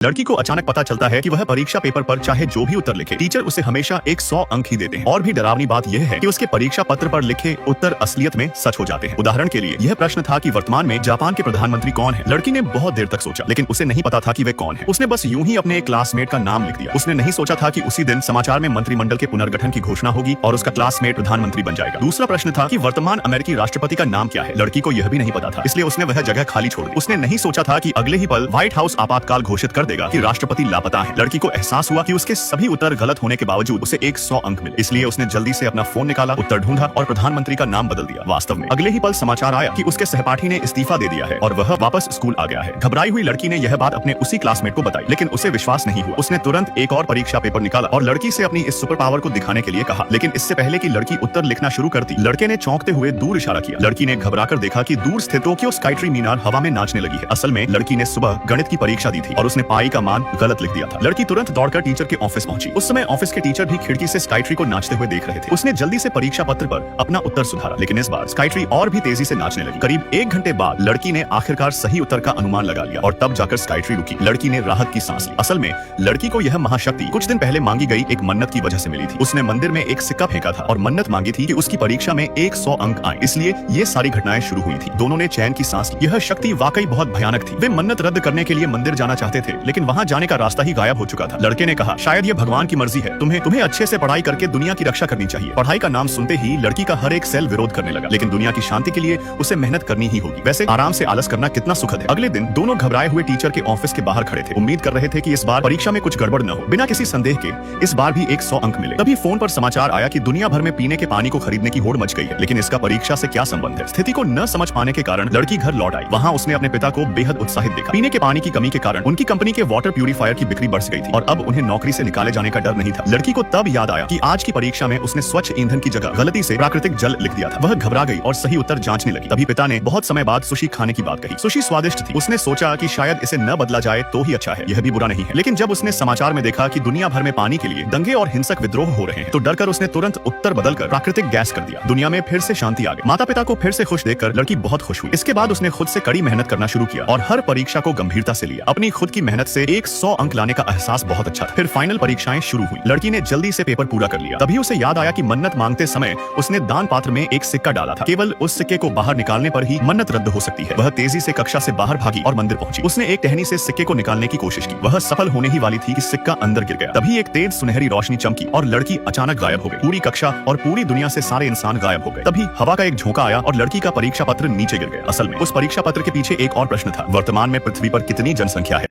लड़की को अचानक पता चलता है कि वह परीक्षा पेपर पर चाहे जो भी उत्तर लिखे, टीचर उसे हमेशा 100 अंक ही देते हैं। और भी डरावनी बात यह है कि उसके परीक्षा पत्र पर लिखे उत्तर असलियत में सच हो जाते हैं। उदाहरण के लिए यह प्रश्न था कि वर्तमान में जापान के प्रधानमंत्री कौन है। लड़की ने बहुत देर तक सोचा, लेकिन उसे नहीं पता था कि वे कौन है। उसने बस यूं ही अपने एक क्लासमेट का नाम लिख दिया। उसने नहीं सोचा था कि उसी दिन समाचार में मंत्रिमंडल के पुनर्गठन की घोषणा होगी और उसका क्लासमेट प्रधानमंत्री बन जाएगा। दूसरा प्रश्न था कि वर्तमान अमेरिकी राष्ट्रपति का नाम क्या है। लड़की को यह भी नहीं पता था, इसलिए उसने वह जगह खाली छोड़ दी। उसने नहीं सोचा था कि अगले ही पल व्हाइट हाउस आपातकाल घोषित कर देगा कि राष्ट्रपति लापता है। लड़की को एहसास हुआ कि उसके सभी उत्तर गलत होने के बावजूद उसे 100 अंक मिले। इसलिए उसने जल्दी से अपना फोन निकाला, उत्तर ढूंढा और प्रधानमंत्री का नाम बदल दिया। वास्तव में अगले ही पल समाचार आया कि उसके सहपाठी ने इस्तीफा दे दिया है और वह वापस स्कूल आ गया है। घबराई हुई लड़की ने यह बात अपने उसी क्लासमेट को बताई, लेकिन उसे विश्वास नहीं हुआ। उसने तुरंत एक और परीक्षा पेपर निकाला और लड़की से अपनी इस सुपर पावर को दिखाने के लिए कहा। लेकिन इससे पहले कि लड़की उत्तर लिखना शुरू करती, लड़के ने चौंकते हुए दूर इशारा किया। लड़की ने घबराकर देखा कि दूर स्थित टोक्यो स्काईट्री मीनार हवा में नाचने लगी है। असल में लड़की ने सुबह गणित की परीक्षा दी थी और उसने पाई का मान गलत लिख दिया था। लड़की तुरंत दौड़कर टीचर के ऑफिस पहुंची। उस समय ऑफिस के टीचर भी खिड़की से स्काईट्री को नाचते हुए देख रहे थे। उसने जल्दी से परीक्षा पत्र पर अपना उत्तर सुधारा, लेकिन इस बार स्काईट्री और भी तेजी से नाचने लगी। करीब 1 घंटे बाद लड़की ने आखिरकार सही उत्तर का अनुमान लगा लिया और तब जाकर स्काईट्री रुकी। लड़की ने राहत की सांस ली। असल में लड़की को यह महाशक्ति कुछ दिन पहले मांगी गई एक मन्नत की वजह से मिली थी। उसने मंदिर में एक सिक्का फेंका था और मन्नत मांगी थी कि उसकी परीक्षा में 100 अंक आए। इसलिए ये सारी घटनाएं शुरू हुई थी। दोनों ने चैन की सांस ली। यह शक्ति वाकई बहुत भयानक थी। वे मन्नत रद्द करने के लिए मंदिर जाना चाहते थे, लेकिन वहां जाने का रास्ता ही गायब हो चुका था। लड़के ने कहा, शायद यह भगवान की मर्जी है। तुम्हें अच्छे से पढ़ाई करके दुनिया की रक्षा करनी चाहिए। पढ़ाई का नाम सुनते ही लड़की का हर एक सेल विरोध करने लगा, लेकिन दुनिया की शांति के लिए उसे मेहनत करनी ही होगी। वैसे आराम से आलस करना कितना सुखद है। अगले दिन दोनों घबराए हुए टीचर के ऑफिस के बाहर खड़े थे। उम्मीद कर रहे थे कि इस बार परीक्षा में कुछ गड़बड़ न हो। बिना किसी संदेह के इस बार भी 100 अंक मिले। तभी फोन पर समाचार आया कि दुनिया भर में पीने के पानी को खरीदने की होड़ मच गई है, लेकिन इसका परीक्षा से क्या संबंध है। स्थिति को न समझ पाने के कारण लड़की घर लौट आई। वहाँ उसने अपने पिता को बेहद उत्साहित देखा। पीने के पानी की कमी के कारण उनकी कंपनी के वाटर प्यूरिफायर की बिक्री बढ़ गई थी और अब उन्हें नौकरी से निकाले जाने का डर नहीं था। लड़की को तब याद आया कि आज की परीक्षा में उसने स्वच्छ ईंधन की जगह गलती से प्राकृतिक जल लिख दिया था। वह घबरा गई और सही उत्तर जांचने लगी। तभी पिता ने बहुत समय बाद सुशी खाने की बात कही। सुशी स्वादिष्ट थी। उसने सोचा कि शायद इसे न बदला जाए तो ही अच्छा है, यह भी बुरा नहीं है। लेकिन जब उसने समाचार में देखा कि दुनिया भर में पानी के लिए दंगे और हिंसक विद्रोह हो रहे हैं, तो डरकर उसने तुरंत उत्तर बदलकर प्राकृतिक गैस कर दिया। दुनिया में फिर से शांति आ गई। माता पिता को फिर से खुश देखकर लड़की बहुत खुश हुई। इसके बाद उसने खुद से कड़ी मेहनत करना शुरू किया और हर परीक्षा को गंभीरता से लिया। अपनी खुद की मेहनत से 100 अंक लाने का एहसास बहुत अच्छा था। फिर फाइनल परीक्षाएं शुरू हुई। लड़की ने जल्दी से पेपर पूरा कर लिया। तभी उसे याद आया कि मन्नत मांगते समय उसने दान पात्र में एक सिक्का डाला था। केवल उस सिक्के को बाहर निकालने पर ही मन्नत रद्द हो सकती है। वह तेजी से कक्षा से बाहर भागी और मंदिर पहुंची। उसने एक टहनी से सिक्के को निकालने की कोशिश की। वह सफल होने ही वाली थी कि सिक्का अंदर गिर गया। तभी एक तेज सुनहरी रोशनी चमकी और लड़की अचानक गायब हो गई। पूरी कक्षा और पूरी दुनिया से सारे इंसान गायब हो गए। तभी हवा का एक झोंका आया और लड़की का परीक्षा पत्र नीचे गिर गया। असल में उस परीक्षा पत्र के पीछे एक और प्रश्न था, वर्तमान में पृथ्वी पर कितनी जनसंख्या है।